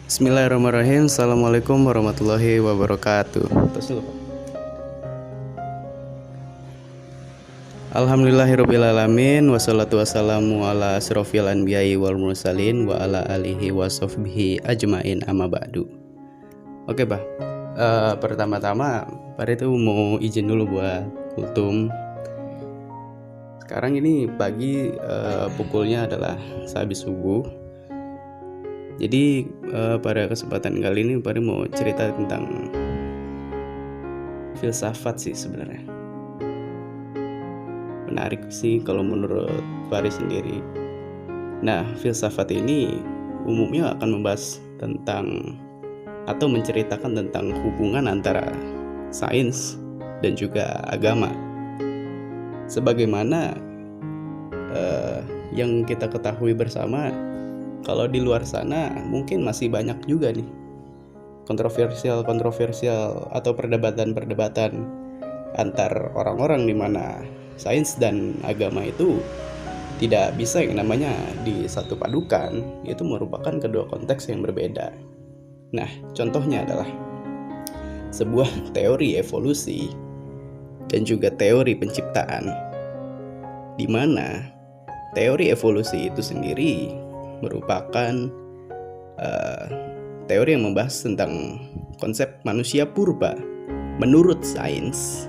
Bismillahirrahmanirrahim. Assalamualaikum warahmatullahi wabarakatuh. Terus dulu, Pak. Alhamdulillahirrabbilalamin. Wassalatu wassalamu ala asrofil anbiya'i wal mursalin wa ala alihi wa sahbihi ajmain amma ba'du. Oke, Pak. Pertama-tama Pak itu mau izin dulu buat kultum. Sekarang ini pagi, pukulnya adalah sehabis subuh. Jadi pada kesempatan kali ini Pari mau cerita tentang filsafat sih sebenarnya. Menarik sih kalau menurut Pari sendiri. Nah, filsafat ini umumnya akan membahas tentang atau menceritakan tentang hubungan antara sains dan juga agama. Sebagaimana yang kita ketahui bersama, kalau di luar sana mungkin masih banyak juga nih kontroversial atau perdebatan antar orang-orang di mana sains dan agama itu tidak bisa yang namanya disatupadukan. Itu merupakan kedua konteks yang berbeda. Nah, contohnya adalah sebuah teori evolusi dan juga teori penciptaan, di mana teori evolusi itu sendiri merupakan teori yang membahas tentang konsep manusia purba. Menurut sains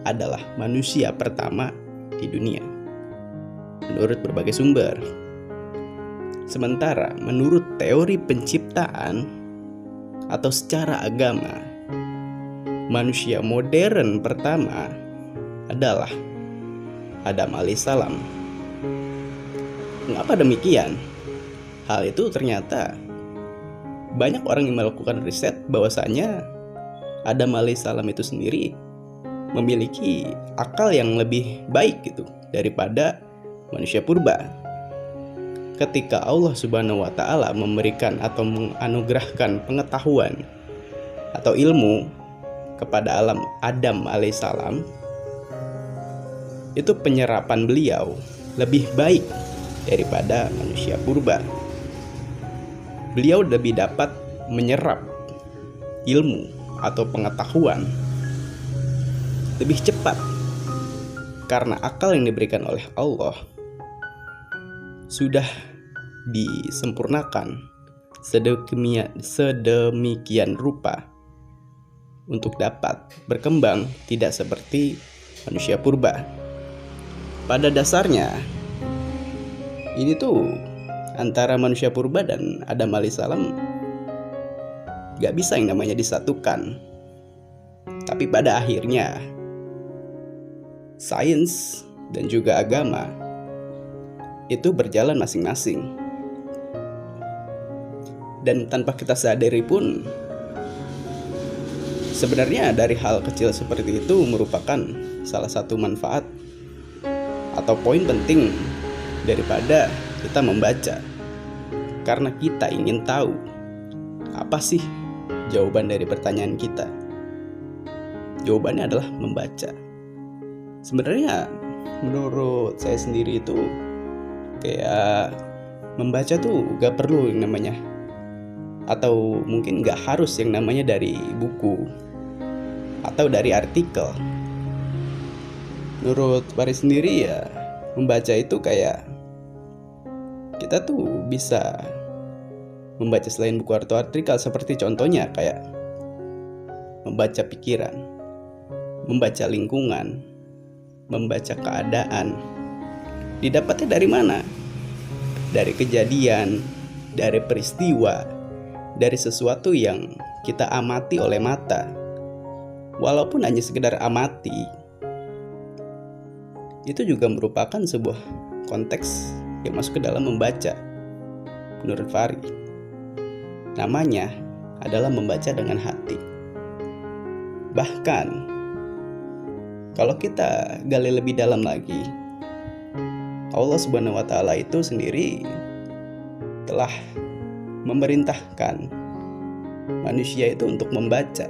adalah manusia pertama di dunia menurut berbagai sumber. Sementara menurut teori penciptaan atau secara agama, manusia modern pertama adalah Adam alaihissalam. Mengapa demikian? Hal itu ternyata banyak orang yang melakukan riset bahwasanya Adam alaihissalam itu sendiri memiliki akal yang lebih baik gitu daripada manusia purba. Ketika Allah Subhanahu wa taala memberikan atau menganugerahkan pengetahuan atau ilmu kepada Adam alaihissalam, itu penyerapan beliau lebih baik daripada manusia purba. Beliau lebih dapat menyerap ilmu atau pengetahuan lebih cepat karena akal yang diberikan oleh Allah sudah disempurnakan sedemikian rupa untuk dapat berkembang tidak seperti manusia purba. Pada dasarnya ini tuh antara manusia purba dan Adam alaihissalam gak bisa yang namanya disatukan. Tapi pada akhirnya sains dan juga agama itu berjalan masing-masing. Dan tanpa kita sadari pun sebenarnya dari hal kecil seperti itu merupakan salah satu manfaat atau poin penting daripada kita membaca, karena kita ingin tahu apa sih jawaban dari pertanyaan kita. Jawabannya adalah membaca. Sebenarnya menurut saya sendiri itu kayak membaca tuh gak perlu yang namanya, atau mungkin gak harus yang namanya dari buku atau dari artikel. Menurut Paris sendiri ya, membaca itu kayak kita tuh bisa membaca selain buku atau artikel, seperti contohnya kayak membaca pikiran, membaca lingkungan, membaca keadaan. Didapatnya dari mana? Dari kejadian, dari peristiwa, dari sesuatu yang kita amati oleh mata. Walaupun hanya sekedar amati, itu juga merupakan sebuah konteks yang masuk ke dalam membaca. Menurut Fari, namanya adalah membaca dengan hati. Bahkan kalau kita gali lebih dalam lagi, Allah Subhanahu wa taala itu sendiri telah memerintahkan manusia itu untuk membaca.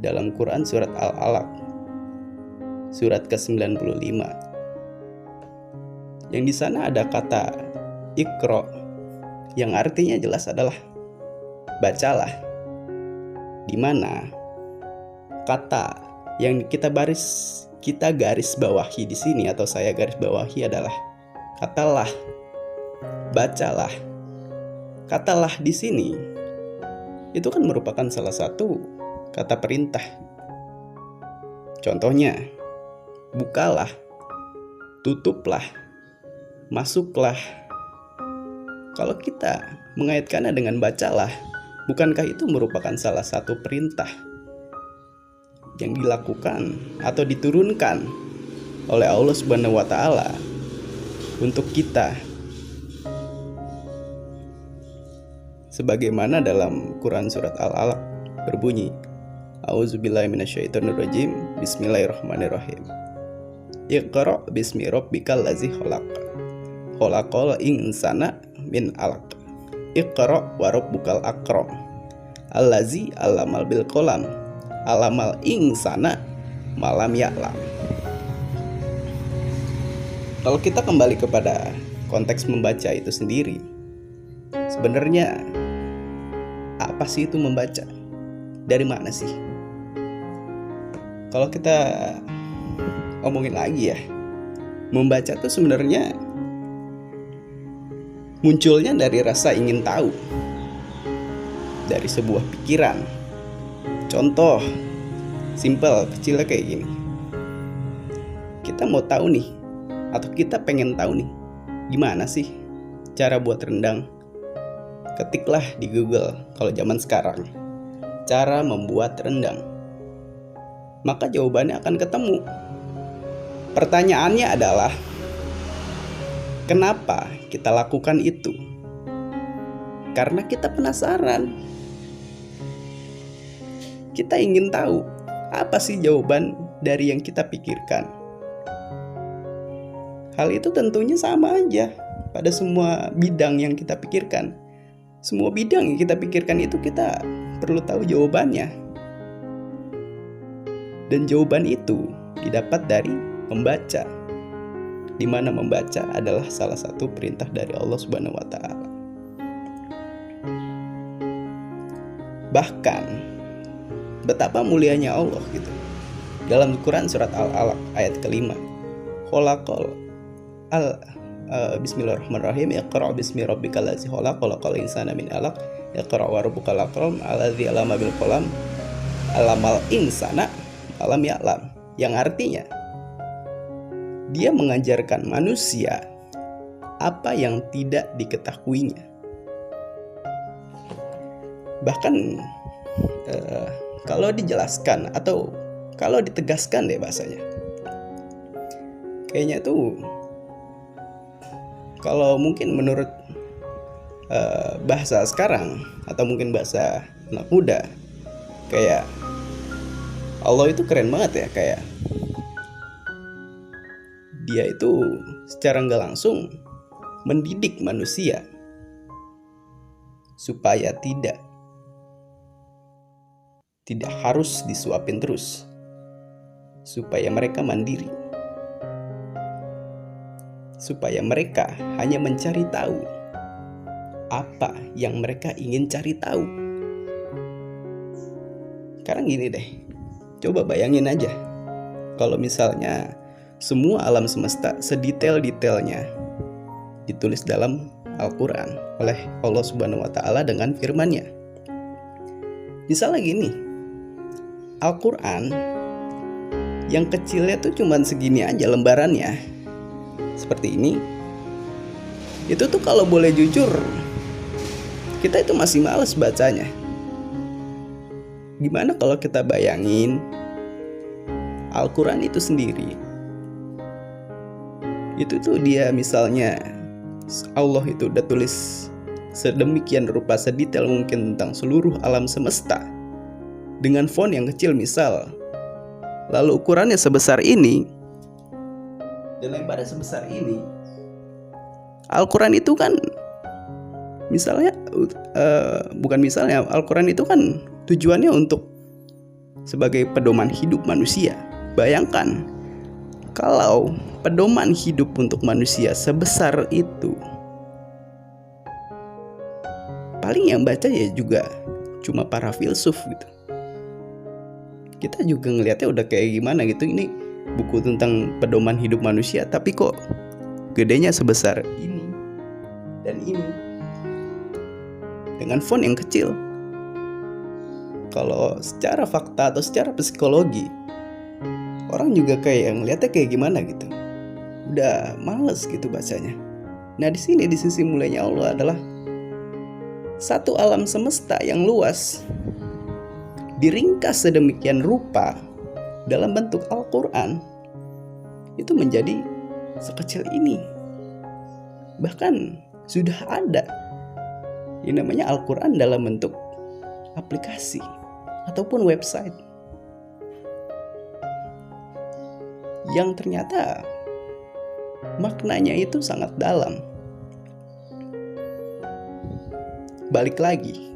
Dalam Quran surat Al-Alaq surat ke-95, yang di sana ada kata Iqra. yang artinya jelas adalah bacalah, di mana kata yang kita garis bawahi di sini atau saya garis bawahi adalah katalah, bacalah. Katalah di sini itu kan merupakan salah satu kata perintah. Contohnya, bukalah, tutuplah, masuklah. Kalau kita mengaitkannya dengan bacalah, bukankah itu merupakan salah satu perintah yang dilakukan atau diturunkan oleh Allah Subhanahu wa taala untuk kita? Sebagaimana dalam Quran surat Al-Alaq berbunyi, A'udzubillahi minasyaitonirrajim, Bismillahirrahmanirrahim. Iqra bismi rabbikal ladzi khalaq. Khalaqal insana min 'alaq. Iqra wa rabbukal akram. Allazi 'allamal bil qalam. 'Allamal insana malam ya'lam. Kalau kita kembali kepada konteks membaca itu sendiri, sebenarnya apa sih itu membaca? Dari mana sih? Kalau kita ngomongin lagi ya, membaca itu sebenarnya munculnya dari rasa ingin tahu, dari sebuah pikiran. Contoh simple, kecilnya kayak gini. Kita mau tahu nih, atau kita pengen tahu nih, gimana sih cara buat rendang? Ketiklah di Google kalau zaman sekarang, cara membuat rendang. Maka jawabannya akan ketemu. Pertanyaannya adalah, kenapa kita lakukan itu? Karena kita penasaran. Kita ingin tahu apa sih jawaban dari yang kita pikirkan. Hal itu tentunya sama aja pada semua bidang yang kita pikirkan. Semua bidang yang kita pikirkan itu kita perlu tahu jawabannya. Dan jawaban itu didapat dari membaca, di mana membaca adalah salah satu perintah dari Allah Subhanahu wa taala. Bahkan betapa mulianya Allah gitu. Dalam Quran surat Al-Alaq ayat kelima, Bismillahirrahmanirrahim. Iqra bismi rabbikal ladzi khalaq, khalaqal insana min 'alaq. Iqra wa rabbukal akram, alladzi 'allama bil qalam, 'allamal insana malam ya'lam. Yang artinya, dia mengajarkan manusia apa yang tidak diketahuinya. Bahkan kalau dijelaskan atau kalau ditegaskan deh bahasanya, kayaknya tuh kalau mungkin menurut bahasa sekarang atau mungkin bahasa anak muda, kayak Allah itu keren banget ya, kayak dia itu secara nggak langsung mendidik manusia supaya tidak harus disuapin terus, supaya mereka mandiri, supaya mereka hanya mencari tahu apa yang mereka ingin cari tahu. Sekarang gini deh, coba bayangin aja kalau misalnya semua alam semesta sedetail-detailnya ditulis dalam Al-Quran oleh Allah Subhanahu wa taala dengan firman-Nya. Misalnya gini, Al-Quran yang kecilnya tuh cuman segini aja lembarannya, seperti ini. Itu tuh kalau boleh jujur, kita itu masih males bacanya. Gimana kalau kita bayangin Al-Quran itu sendiri, itu tuh dia misalnya Allah itu udah tulis sedemikian rupa, sedetail mungkin tentang seluruh alam semesta dengan font yang kecil misal, lalu ukurannya sebesar ini dan lebarnya sebesar ini. Al-Quran itu kan misalnya bukan misalnya, Al-Quran itu kan tujuannya untuk sebagai pedoman hidup manusia. Bayangkan kalau pedoman hidup untuk manusia sebesar itu, paling yang baca ya juga cuma para filsuf gitu. Kita juga ngelihatnya udah kayak gimana gitu, ini buku tentang pedoman hidup manusia tapi kok gedenya sebesar ini dan ini dengan font yang kecil. Kalau secara fakta atau secara psikologi, orang juga kayak ngelihatnya kayak gimana gitu, udah males gitu bacanya. Nah di sisi mulainya Allah adalah satu alam semesta yang luas diringkas sedemikian rupa dalam bentuk Al-Quran, itu menjadi sekecil ini. Bahkan sudah ada yang namanya Al-Quran dalam bentuk aplikasi ataupun website yang ternyata maknanya itu sangat dalam. Balik lagi,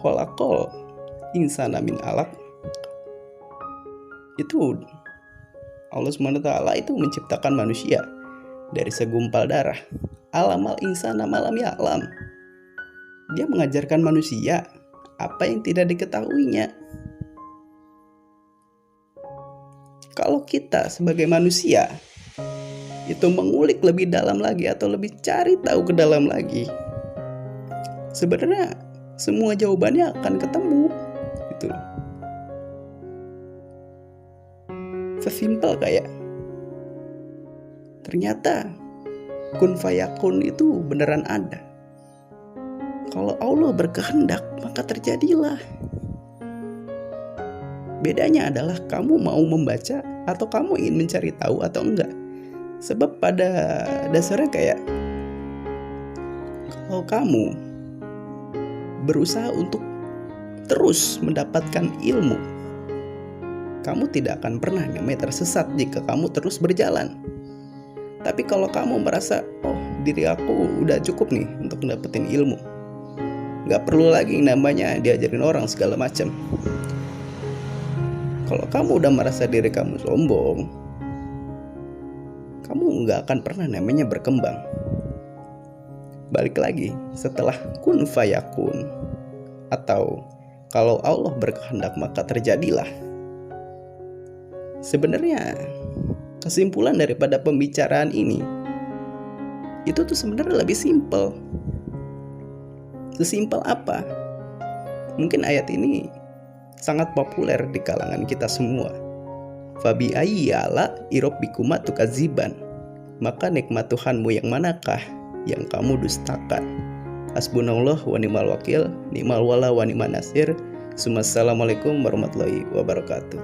khalaqal insana min alaq, itu Allah SWT itu menciptakan manusia dari segumpal darah. Alamal insana malam ya'lam, dia mengajarkan manusia apa yang tidak diketahuinya. Kalau kita sebagai manusia itu mengulik lebih dalam lagi atau lebih cari tahu ke dalam lagi, sebenarnya semua jawabannya akan ketemu gitu. Sesimpel kayak ternyata kun fayakun itu beneran ada. Kalau Allah berkehendak maka terjadilah. Bedanya adalah kamu mau membaca atau kamu ingin mencari tahu atau enggak. Sebab pada dasarnya kayak kalau kamu berusaha untuk terus mendapatkan ilmu, kamu tidak akan pernah namanya tersesat jika kamu terus berjalan. Tapi kalau kamu merasa, oh diri aku udah cukup nih untuk dapetin ilmu, gak perlu lagi namanya diajarin orang segala macam. Kalau kamu udah merasa diri kamu sombong, kamu gak akan pernah namanya berkembang. Balik lagi, setelah kun fayakun, atau kalau Allah berkehendak maka terjadilah. Sebenarnya kesimpulan daripada pembicaraan ini itu tuh sebenarnya lebih simpel. Sesimpel apa? Mungkin ayat ini sangat populer di kalangan kita semua. Fabi ayyi ala rabbikuma tukadziban, maka nikmat Tuhanmu yang manakah yang kamu dustakan? Hasbunallah wa ni'mal wakil, ni'mal wala wa ni'man nasir. Assalamualaikum warahmatullahi wabarakatuh.